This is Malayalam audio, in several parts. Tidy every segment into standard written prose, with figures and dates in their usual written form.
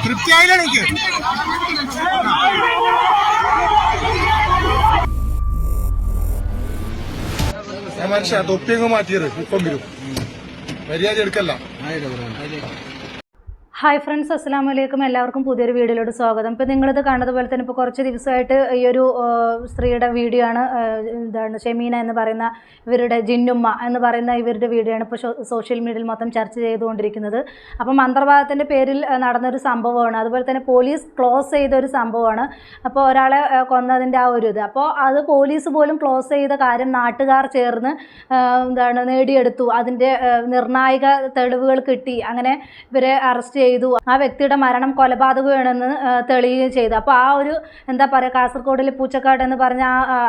തൃപ്തിയായില്ലാണ് എനിക്ക്. മനുഷ്യ തൊപ്പിയങ്ങ് മാറ്റിയത് ഇപ്പം വരും. മര്യാദ എടുക്കല്ല. ഹായ് ഫ്രണ്ട്സ്, അസ്സലാമു അലൈക്കും. എല്ലാവർക്കും പുതിയൊരു വീഡിയോയിലോട്ട് സ്വാഗതം. ഇപ്പോൾ നിങ്ങളിത് കണ്ടതുപോലെ തന്നെ ഇപ്പോൾ കുറച്ച് ദിവസമായിട്ട് ഈ ഒരു സ്ത്രീയുടെ വീഡിയോ ആണ്, എന്താണ് ഷെമീന എന്ന് പറയുന്ന ഇവരുടെ ജിന്നുമ്മ എന്ന് പറയുന്ന ഇവരുടെ വീഡിയോ ആണ് ഇപ്പോൾ സോഷ്യൽ മീഡിയയിൽ മൊത്തം ചർച്ച ചെയ്തുകൊണ്ടിരിക്കുന്നത്. അപ്പം മന്ത്രവാദത്തിൻ്റെ പേരിൽ നടന്നൊരു സംഭവമാണ്, അതുപോലെ തന്നെ പോലീസ് ക്ലോസ് ചെയ്ത ഒരു സംഭവമാണ്. അപ്പോൾ ഒരാളെ കൊന്നതിൻ്റെ ആ ഒരു ഇത്, അപ്പോൾ അത് പോലീസ് പോലും ക്ലോസ് ചെയ്ത കാര്യം നാട്ടുകാർ ചേർന്ന് എന്താണ് നേടിയെടുത്തു. അതിൻ്റെ നിർണായക തെളിവുകൾ കിട്ടി. അങ്ങനെ ഇവരെ അറസ്റ്റ് ചെയ്തു. ആ വ്യക്തിയുടെ മരണം കൊലപാതകമാണെന്ന് തെളിയുകയും ചെയ്തു. അപ്പോൾ ആ ഒരു എന്താ പറയുക, കാസർഗോഡിലെ പൂച്ചക്കാട് എന്ന് പറഞ്ഞ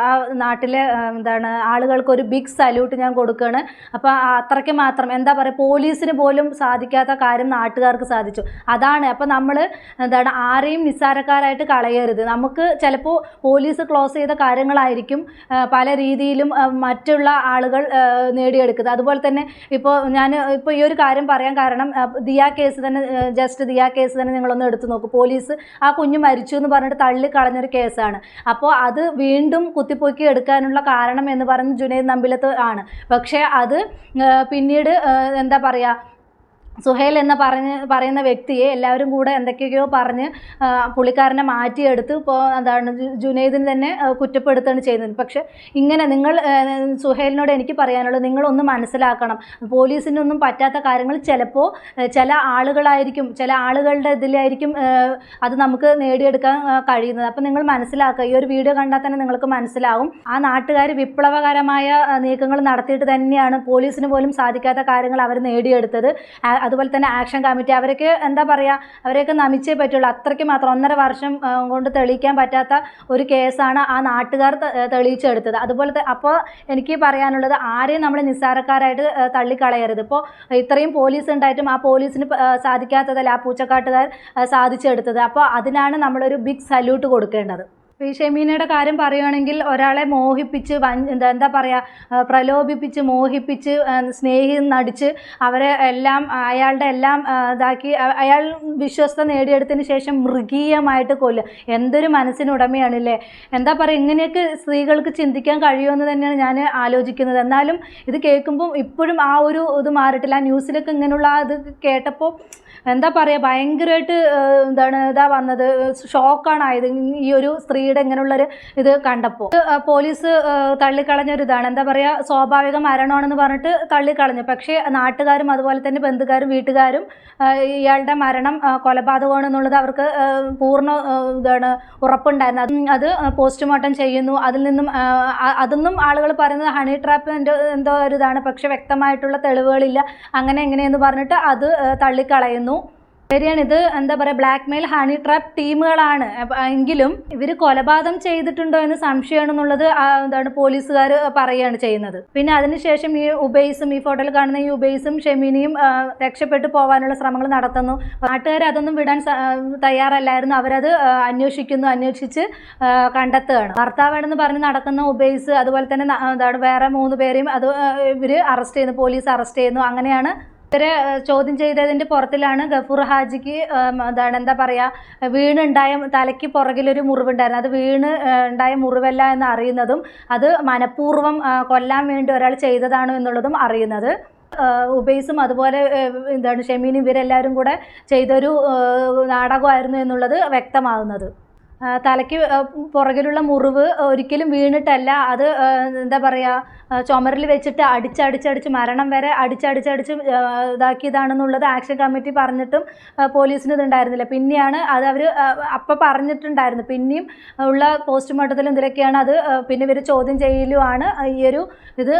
ആ നാട്ടിലെ എന്താണ് ആളുകൾക്ക് ഒരു ബിഗ് സല്യൂട്ട് ഞാൻ കൊടുക്കുകയാണ്. അപ്പോൾ അത്രയ്ക്ക് മാത്രം എന്താ പറയുക, പോലീസിന് പോലും സാധിക്കാത്ത കാര്യം നാട്ടുകാർക്ക് സാധിച്ചു. അതാണ്. അപ്പോൾ നമ്മൾ എന്താണ് ആരെയും നിസ്സാരക്കാരായിട്ട് കളയരുത്. നമുക്ക് ചിലപ്പോൾ പോലീസ് ക്ലോസ് ചെയ്ത കാര്യങ്ങളായിരിക്കും പല രീതിയിലും മറ്റുള്ള ആളുകൾ നേടിയെടുക്കുന്നത്. അതുപോലെ തന്നെ ഇപ്പോൾ ഈ ഒരു കാര്യം പറയാൻ കാരണം, ദിയ കേസ് തന്നെ, ജസ്റ്റ് ദിയ കേസ് തന്നെ നിങ്ങളൊന്ന് എടുത്തു നോക്കൂ. പോലീസ് ആ കുഞ്ഞ് മരിച്ചു എന്ന് പറഞ്ഞിട്ട് തള്ളിക്കളഞ്ഞൊരു കേസാണ്. അപ്പോൾ അത് വീണ്ടും കുത്തിപ്പൊക്കി എടുക്കാനുള്ള കാരണം എന്ന് പറയുന്നത് ജുനൈദ് നമ്പിലത്ത് ആണ്. പക്ഷേ അത് പിന്നീട് എന്താ പറയുക, സുഹേൽ എന്ന് പറയുന്ന വ്യക്തിയെ എല്ലാവരും കൂടെ എന്തൊക്കെയോ പറഞ്ഞ് പുള്ളിക്കാരനെ മാറ്റിയെടുത്ത് ഇപ്പോൾ എന്താണ് ജുനൈദിന് തന്നെ കുറ്റപ്പെടുത്തുകയാണ് ചെയ്യുന്നത്. പക്ഷെ ഇങ്ങനെ സുഹേലിനോട് എനിക്ക് പറയാനുള്ളത്, നിങ്ങളൊന്ന് മനസ്സിലാക്കണം. പോലീസിനൊന്നും പറ്റാത്ത കാര്യങ്ങൾ ചിലപ്പോൾ ചില ആളുകളായിരിക്കും, ചില ആളുകളുടെ ഇതിലായിരിക്കും അത് നമുക്ക് നേടിയെടുക്കാൻ കഴിയുന്നത്. അപ്പം നിങ്ങൾ മനസ്സിലാക്കുക. ഈ ഒരു വീഡിയോ കണ്ടാൽ തന്നെ നിങ്ങൾക്ക് മനസ്സിലാവും. ആ നാട്ടുകാർ വിപ്ലവകരമായ നീക്കങ്ങൾ നടത്തിയിട്ട് തന്നെയാണ് പോലീസിന് പോലും സാധിക്കാത്ത കാര്യങ്ങൾ അവർ നേടിയെടുത്തത്. അതുപോലെ തന്നെ ആക്ഷൻ കമ്മിറ്റി, അവരൊക്കെ എന്താ പറയുക, അവരെയൊക്കെ നമിച്ചേ പറ്റുള്ളൂ. അത്രയ്ക്ക് മാത്രം 1.5 വർഷം കൊണ്ട് തെളിയിക്കാൻ പറ്റാത്ത ഒരു കേസാണ് ആ നാട്ടുകാർ തെളിയിച്ചെടുത്തത്. അതുപോലെ അപ്പോൾ എനിക്ക് പറയാനുള്ളത്, ആരെയും നമ്മൾ നിസ്സാരക്കാരായിട്ട് തള്ളിക്കളയരുത്. ഇപ്പോൾ ഇത്രയും പോലീസ് ഉണ്ടായിട്ടും ആ പോലീസിന് സാധിക്കാത്തതല്ല ആ പൂച്ചക്കാട്ടുകാർ സാധിച്ചെടുത്തത്. അപ്പോൾ അതിനാണ് നമ്മളൊരു ബിഗ് സല്യൂട്ട് കൊടുക്കേണ്ടത്. ഈ ഷെമീനയുടെ കാര്യം പറയുകയാണെങ്കിൽ, ഒരാളെ മോഹിപ്പിച്ച് എന്താ പറയുക, പ്രലോഭിപ്പിച്ച് മോഹിപ്പിച്ച് സ്നേഹം നടിച്ച് അവരെ അയാളുടെ എല്ലാം ഇതാക്കി അയാൾ വിശ്വസ്ത നേടിയെടുത്തതിന് ശേഷം മൃഗീയമായിട്ട് കൊല്ലുക. എന്തൊരു മനസ്സിനുടമയാണല്ലേ. എന്താ പറയുക, ഇങ്ങനെയൊക്കെ സ്ത്രീകൾക്ക് ചിന്തിക്കാൻ കഴിയുമെന്ന് തന്നെയാണ് ഞാൻ ആലോചിക്കുന്നത്. എന്നാലും ഇത് കേൾക്കുമ്പോൾ ഇപ്പോഴും ആ ഒരു ഇത് മാറിയിട്ടില്ല. ആ ന്യൂസിലൊക്കെ ഇങ്ങനെയുള്ള ഇത് കേട്ടപ്പോൾ എന്താ പറയുക, ഭയങ്കരമായിട്ട് ഇതാ വന്നത്, ഷോക്കാണ് ആയത് ഈ ഒരു സ്ത്രീയുടെ ഇങ്ങനെയുള്ളൊരു ഇത് കണ്ടപ്പോൾ. പോലീസ് തള്ളിക്കളഞ്ഞൊരിതാണ്, എന്താ പറയുക, സ്വാഭാവിക മരണമാണെന്ന് പറഞ്ഞിട്ട് തള്ളിക്കളഞ്ഞു. പക്ഷേ നാട്ടുകാരും അതുപോലെ തന്നെ ബന്ധുക്കാരും വീട്ടുകാരും ഇയാളുടെ മരണം കൊലപാതകമാണെന്നുള്ളത് അവർക്ക് പൂർണ്ണ ഉറപ്പുണ്ടായിരുന്നു. അത് പോസ്റ്റ്മോർട്ടം ചെയ്യുന്നു. അതൊന്നും ആളുകൾ പറയുന്നത് ഹണി ട്രാപ്പ് എന്തോ ഒരു ഇതാണ്. പക്ഷെ വ്യക്തമായിട്ടുള്ള തെളിവുകളില്ല. അങ്ങനെ എങ്ങനെയെന്ന് പറഞ്ഞിട്ട് അത് തള്ളിക്കളയുന്നു. ശരിയാണ്, ഇത് എന്താ പറയുക, ബ്ലാക്ക് മെയിൽ ഹണി ട്രാപ്പ് ടീമുകളാണ്. എങ്കിലും ഇവർ കൊലപാതകം ചെയ്തിട്ടുണ്ടോ എന്ന് സംശയമാണെന്നുള്ളത് പോലീസുകാർ പറയുകയാണ് ചെയ്യുന്നത്. പിന്നെ അതിനുശേഷം ഈ ഉബൈസും, ഈ ഫോട്ടോയിൽ കാണുന്ന ഈ ഉബൈസും ഷെമീനയും രക്ഷപ്പെട്ടു പോകാനുള്ള ശ്രമങ്ങൾ നടത്തുന്നു. നാട്ടുകാർ അതൊന്നും വിടാൻ തയ്യാറല്ലായിരുന്നു. അവരത് അന്വേഷിച്ച് കണ്ടെത്തുകയാണ്. ഭർത്താവാണെന്ന് പറഞ്ഞ് നടക്കുന്ന ഉബൈസ്, അതുപോലെ തന്നെ വേറെ 3 പേരെയും ഇവർ അറസ്റ്റ് ചെയ്യുന്നു, പോലീസ് അറസ്റ്റ് ചെയ്യുന്നു. അങ്ങനെയാണ് ഇവരെ ചോദ്യം ചെയ്തതിൻ്റെ പുറത്തിലാണ് ഗഫൂർ ഹാജിക്ക് എന്താ പറയുക, വീണുണ്ടായ തലയ്ക്ക് പുറകിലൊരു മുറിവുണ്ടായിരുന്നു. അത് ഉണ്ടായ മുറിവല്ല എന്ന് അറിയുന്നതും, അത് മനഃപൂർവ്വം കൊല്ലാൻ വേണ്ടി ഒരാൾ ചെയ്തതാണ് എന്നുള്ളതും അറിയുന്നത്. ഉബൈസും അതുപോലെ ഷെമീനും ഇവരെല്ലാവരും കൂടെ ചെയ്തൊരു നാടകമായിരുന്നു എന്നുള്ളത് വ്യക്തമാകുന്നത്. തലയ്ക്ക് പുറകിലുള്ള മുറിവ് ഒരിക്കലും വീണിട്ടല്ല, അത് എന്താ പറയുക, ചുമരിൽ വെച്ചിട്ട് അടിച്ചടിച്ച് മരണം വരെ അടിച്ചടിച്ച് ഇതാക്കിയതാണെന്നുള്ളത് ആക്ഷൻ കമ്മിറ്റി പറഞ്ഞിട്ടും പോലീസിന് ഇതുണ്ടായിരുന്നില്ല. പിന്നെയാണ് അത് അവർ അപ്പം പറഞ്ഞിട്ടുണ്ടായിരുന്നു. പിന്നെയും ഉള്ള പോസ്റ്റ്മോർട്ടത്തിലും ഇതിലൊക്കെയാണ് അത് പിന്നെ ഇവർ ചോദ്യം ചെയ്യലുമാണ് ഇത്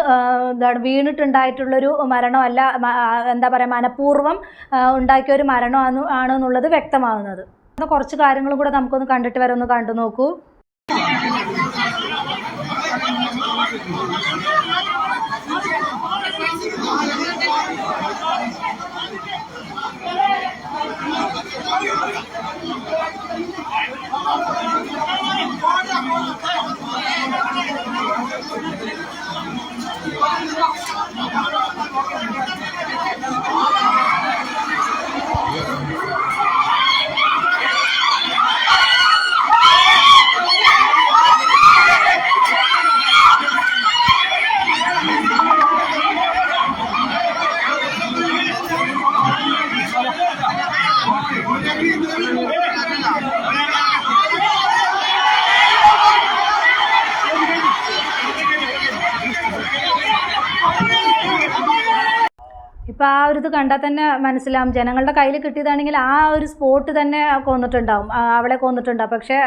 വീണിട്ടുണ്ടായിട്ടുള്ളൊരു മരണമല്ല, എന്താ പറയുക, മനഃപൂർവ്വം ഉണ്ടാക്കിയ ഒരു മരണമാണെന്നുള്ളത് വ്യക്തമാകുന്നത്. കുറച്ച് കാര്യങ്ങളും കൂടെ നമുക്കൊന്ന് കണ്ടിട്ട് വരെ ഒന്ന് കണ്ടു നോക്കൂ. ഇപ്പോൾ ആ ഒരു ഇത് കണ്ടാൽ തന്നെ മനസ്സിലാവും, ജനങ്ങളുടെ കയ്യിൽ കിട്ടിയതാണെങ്കിൽ ആ ഒരു സ്പോട്ട് തന്നെ കൊന്നിട്ടുണ്ടാവും, അവളെ കൊന്നിട്ടുണ്ടാവും. പക്ഷേ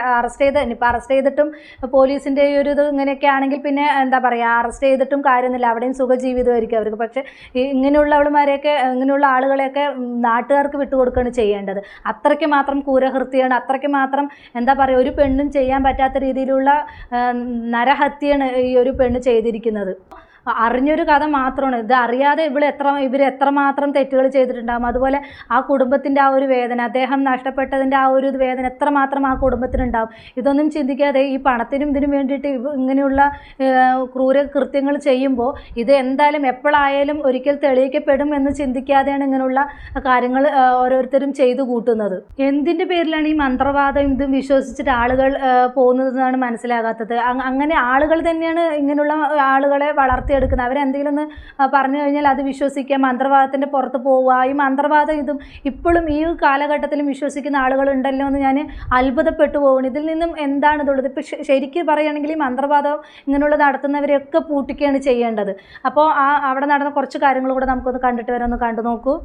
ഇനിയിപ്പോൾ അറസ്റ്റ് ചെയ്തിട്ടും പോലീസിൻ്റെ ഒരു ഇത് ഇങ്ങനെയൊക്കെ ആണെങ്കിൽ പിന്നെ എന്താ പറയുക, അറസ്റ്റ് ചെയ്തിട്ടും കാര്യമൊന്നുമില്ല, അവിടെയും സുഖജീവിതമായിരിക്കും അവർക്ക്. പക്ഷേ ഇങ്ങനെയുള്ളവളുമാരെയൊക്കെ, ഇങ്ങനെയുള്ള ആളുകളെയൊക്കെ നാട്ടുകാർക്ക് വിട്ടുകൊടുക്കുകയാണ് ചെയ്യേണ്ടത്. അത്രയ്ക്ക് മാത്രം ക്രൂരഹൃത്യമാണ്, അത്രയ്ക്ക് മാത്രം എന്താ പറയുക, ഒരു പെണ്ണും ചെയ്യാൻ പറ്റാത്ത രീതിയിലുള്ള നരഹത്യയാണ് ഈ ഒരു പെണ്ണ് ചെയ്തിരിക്കുന്നത്. അറിഞ്ഞൊരു കഥ മാത്രമാണ് ഇത്. അറിയാതെ ഇവർ എത്രമാത്രം തെറ്റുകൾ ചെയ്തിട്ടുണ്ടാകും. അതുപോലെ ആ കുടുംബത്തിൻ്റെ ആ ഒരു വേദന, അദ്ദേഹം നഷ്ടപ്പെട്ടതിൻ്റെ ആ ഒരു വേദന എത്രമാത്രം ആ കുടുംബത്തിനുണ്ടാകും. ഇതൊന്നും ചിന്തിക്കാതെ ഈ പണത്തിനും ഇതിനും വേണ്ടിയിട്ട് ഇങ്ങനെയുള്ള ക്രൂരകൃത്യങ്ങൾ ചെയ്യുമ്പോൾ ഇത് എന്തായാലും എപ്പോഴായാലും ഒരിക്കൽ തെളിയിക്കപ്പെടും എന്ന് ചിന്തിക്കാതെയാണ് ഇങ്ങനെയുള്ള കാര്യങ്ങൾ ഓരോരുത്തരും ചെയ്തു കൂട്ടുന്നത്. എന്തിൻ്റെ പേരിലാണ് ഈ മന്ത്രവാദം ഇതും വിശ്വസിച്ചിട്ട് ആളുകൾ പോകുന്നതെന്നാണ് മനസ്സിലാകാത്തത്. അങ്ങനെ ആളുകൾ തന്നെയാണ് ഇങ്ങനെയുള്ള ആളുകളെ വളർത്തിയെടുക്കുന്നത്. അവരെന്തെങ്കിലും ഒന്ന് പറഞ്ഞു കഴിഞ്ഞാൽ അത് വിശ്വസിക്കുക, മന്ത്രവാദത്തിൻ്റെ പുറത്ത് പോവുക. ഈ മന്ത്രവാദം ഇതും ഇപ്പോഴും ഈ കാലഘട്ടത്തിലും വിശ്വസിക്കുന്ന ആളുകളുണ്ടല്ലോ എന്ന് ഞാൻ അത്ഭുതപ്പെട്ടു പോകുന്നു. ഇതിൽ നിന്നും എന്താണ് ഇതുള്ളത്? ഇപ്പം ശരിക്കും പറയുകയാണെങ്കിൽ ഈ മന്ത്രവാദം ഇങ്ങനെയുള്ള നടത്തുന്നവരെയൊക്കെ പൂട്ടിക്കുകയാണ് ചെയ്യേണ്ടത്. അപ്പോൾ അവിടെ നടന്ന കുറച്ച് കാര്യങ്ങൾ കൂടെ നമുക്കൊന്ന് കണ്ടിട്ട് വരാം, ഒന്ന് കണ്ടു നോക്കൂ.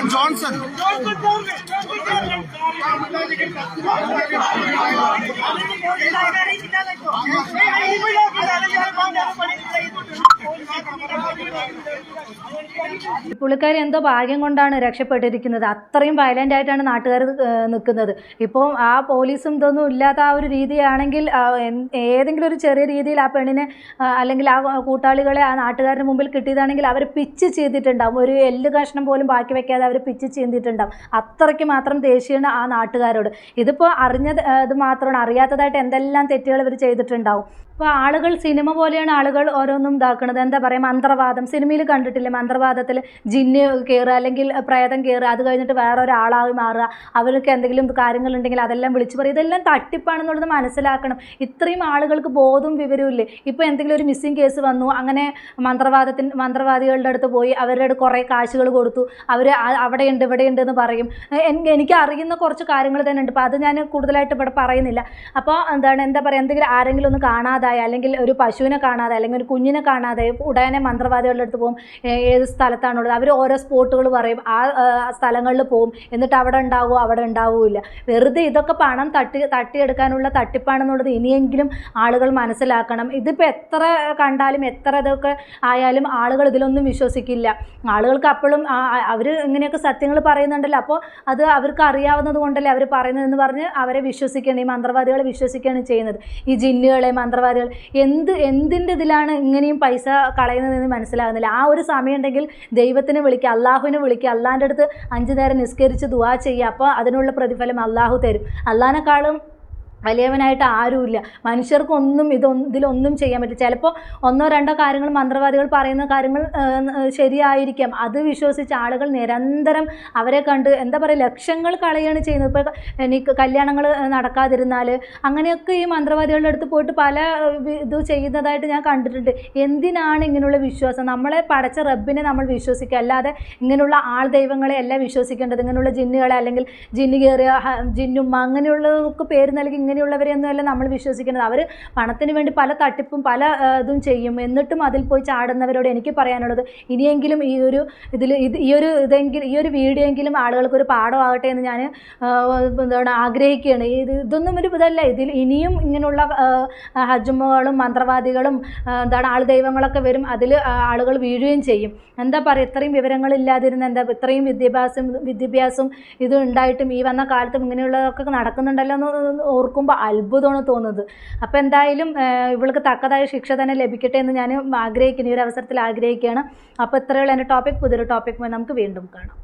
ജോൺസൺ പുള്ളിക്കാരി എന്തോ ഭാഗ്യം കൊണ്ടാണ് രക്ഷപ്പെട്ടിരിക്കുന്നത്. അത്രയും വയലൻ്റ് ആയിട്ടാണ് നാട്ടുകാർ നിൽക്കുന്നത്. ഇപ്പോൾ ആ പോലീസും ഇതൊന്നും ഇല്ലാത്ത ആ ഒരു രീതിയാണെങ്കിൽ ഏതെങ്കിലും ഒരു ചെറിയ രീതിയിൽ ആ പെണ്ണിനെ അല്ലെങ്കിൽ ആ കൂട്ടാളികളെ ആ നാട്ടുകാരുടെ മുമ്പിൽ കിട്ടിയതാണെങ്കിൽ അവർ പിച്ച് ചെയ്തിട്ടുണ്ടാവും. ഒരു എല്ല് കഷ്ണം പോലും ബാക്കി വെക്കാതെ അവർ പിച്ച് ചെയ്തിട്ടുണ്ടാവും. അത്രയ്ക്ക് മാത്രം ദേഷ്യമാണ് ആ നാട്ടുകാരോട്. ഇതിപ്പോൾ അറിഞ്ഞത് ഇത് മാത്രമാണ്, അറിയാത്തതായിട്ട് എന്തെല്ലാം തെറ്റുകൾ ഇവർ ചെയ്തിട്ടുണ്ടാവും. ഇപ്പോൾ ആളുകൾ സിനിമ പോലെയാണ് ആളുകൾ ഓരോന്നും ഇതാക്കുന്നത്. എന്താ പറയുക, മന്ത്രവാദം സിനിമയിൽ കണ്ടിട്ടില്ലേ? മന്ത്രവാദത്തിൽ ജിന്ന് കയറുക അല്ലെങ്കിൽ പ്രേതം കയറുക, അത് കഴിഞ്ഞിട്ട് വേറൊരാളായി മാറുക, അവർക്ക് എന്തെങ്കിലും കാര്യങ്ങളുണ്ടെങ്കിൽ അതെല്ലാം വിളിച്ചു പറയും. ഇതെല്ലാം തട്ടിപ്പാണെന്നുള്ളത് മനസ്സിലാക്കണം. ഇത്രയും ആളുകൾക്ക് ബോധവും വിവരവും ഇല്ലേ? ഇപ്പോൾ എന്തെങ്കിലും ഒരു മിസ്സിങ് കേസ് വന്നു, അങ്ങനെ മന്ത്രവാദികളുടെ അടുത്ത് പോയി അവരുടെ അടുത്ത് കുറേ കാശുകൾ കൊടുത്തു, അവർ അവിടെയുണ്ട് ഇവിടെയുണ്ട് എന്ന് പറയും. എനിക്ക് അറിയുന്ന കുറച്ച് കാര്യങ്ങൾ തന്നെ ഉണ്ട്. അപ്പോൾ അത് ഞാൻ കൂടുതലായിട്ട് ഇവിടെ പറയുന്നില്ല. അപ്പോൾ എന്താ പറയുക, എന്തെങ്കിലും ആരെങ്കിലും ഒന്ന് കാണാതായി, അല്ലെങ്കിൽ ഒരു പശുവിനെ കാണാതെ, അല്ലെങ്കിൽ ഒരു കുഞ്ഞിനെ കാണാതെ ഉടനെ മന്ത്രവാദികളുടെ അടുത്ത് പോകും. ഏത് സ്ഥലത്താണുള്ളത് അവർ ഓരോ സ്പോട്ടുകൾ പറയും, ആ സ്ഥലങ്ങളിൽ പോകും. എന്നിട്ട് അവിടെ ഉണ്ടാവില്ല. വെറുതെ ഇതൊക്കെ പണം തട്ടിയെടുക്കാനുള്ള തട്ടിപ്പാണെന്നുള്ളത് ഇനിയെങ്കിലും ആളുകൾ മനസ്സിലാക്കണം. ഇതിപ്പോൾ എത്ര കണ്ടാലും എത്ര ഇതൊക്കെ ആയാലും ആളുകൾ ഇതിലൊന്നും വിശ്വസിക്കില്ല. ആളുകൾക്ക് അപ്പോഴും അവർ ഇങ്ങനെയൊക്കെ സത്യങ്ങൾ പറയുന്നുണ്ടല്ലോ, അപ്പോൾ അത് അവർക്ക് അറിയാവുന്നത് കൊണ്ടല്ലേ അവർ പറയുന്നതെന്ന് പറഞ്ഞ് അവരെ വിശ്വസിക്കുകയാണ്, ഈ മന്ത്രവാദികളെ വിശ്വസിക്കുകയാണ് ചെയ്യുന്നത്. ഈ ജിന്നുകളെ, മന്ത്രവാദികൾ എന്തിൻ്റെ ഇതിലാണ് ഇങ്ങനെയും പൈസ കളയുന്നതെന്ന് മനസ്സിലാകുന്നില്ല. ആ ഒരു സമയം ഉണ്ടെങ്കിൽ ദൈവത്തിനെ വിളിക്കുക, അള്ളാഹുവിനെ വിളിക്കുക, അള്ളാഹിൻ്റെ അടുത്ത് 5 നേരം നിസ്കരിച്ച് ദുആ ചെയ്യുക. അപ്പോൾ അതിനുള്ള പ്രതിഫലം അള്ളാഹു തരും. അള്ളാഹിനെക്കാളും വലിയവനായിട്ട് ആരുമില്ല. മനുഷ്യർക്കൊന്നും ഇതിലൊന്നും ചെയ്യാൻ പറ്റും. ചിലപ്പോൾ 1-2 കാര്യങ്ങൾ മന്ത്രവാദികൾ പറയുന്ന കാര്യങ്ങൾ ശരിയായിരിക്കാം. അത് വിശ്വസിച്ച് ആളുകൾ നിരന്തരം അവരെ കണ്ട് എന്താ പറയുക, ലക്ഷങ്ങൾ കളയാണ് ചെയ്യുന്നത്. ഇപ്പോൾ എനിക്ക് കല്യാണങ്ങൾ നടക്കാതിരുന്നാൽ അങ്ങനെയൊക്കെ ഈ മന്ത്രവാദികളുടെ അടുത്ത് പോയിട്ട് പല ഇത് ചെയ്യുന്നതായിട്ട് ഞാൻ കണ്ടിട്ടുണ്ട്. എന്തിനാണ് ഇങ്ങനെയുള്ള വിശ്വാസം? നമ്മളെ പടച്ച റബ്ബിനെ നമ്മൾ വിശ്വസിക്കുക, അല്ലാതെ ഇങ്ങനെയുള്ള ആൾ ദൈവങ്ങളെ അല്ല വിശ്വസിക്കേണ്ടത്. ഇങ്ങനെയുള്ള ജിന്നുകളെ അല്ലെങ്കിൽ ജിന്ന് കയറിയ ജിന്നുമ്മ അങ്ങനെയുള്ളതൊക്കെ പേര് നൽകി അങ്ങനെയുള്ളവരെയൊന്നുമല്ല നമ്മൾ വിശ്വസിക്കുന്നത്. അവർ പണത്തിന് വേണ്ടി പല തട്ടിപ്പും പല ഇതും ചെയ്യും. എന്നിട്ടും അതിൽ പോയി ചാടുന്നവരോട് എനിക്ക് പറയാനുള്ളത്, ഇനിയെങ്കിലും ഈ ഒരു ഈ ഒരു വീഡിയോ എങ്കിലും ആളുകൾക്ക് ഒരു പാഠമാകട്ടെ എന്ന് ഞാൻ എന്താണ് ആഗ്രഹിക്കുകയാണ്. ഇതൊന്നും ഒരു ഇതല്ല. ഇതിൽ ഇനിയും ഇങ്ങനെയുള്ള ഹജ്ജുമ്മകളും മന്ത്രവാദികളും എന്താണ് ആൾ ദൈവങ്ങളൊക്കെ വരും. അതിൽ ആളുകൾ വീഴുകയും ചെയ്യും. എന്താ പറയുക, ഇത്രയും വിവരങ്ങളില്ലാതിരുന്ന ഇത്രയും വിദ്യാഭ്യാസം ഇത് ഉണ്ടായിട്ടും ഈ വന്ന കാലത്തും ഇങ്ങനെയുള്ളതൊക്കെ നടക്കുന്നുണ്ടല്ലോ എന്ന് ഓർക്കുമ്പോൾ അത്ഭുതമാണ് തോന്നുന്നത്. അപ്പോൾ എന്തായാലും ഇവൾക്ക് തക്കതായ ശിക്ഷ തന്നെ ലഭിക്കട്ടെ എന്ന് ഞാൻ ആഗ്രഹിക്കുന്നു, ഈ ഒരു അവസരത്തിൽ ആഗ്രഹിക്കുകയാണ്. അപ്പോൾ ഇത്രയുള്ള എൻ്റെ ടോപ്പിക്. പുതിയൊരു ടോപ്പിക്കുമായി നമുക്ക് വീണ്ടും കാണാം.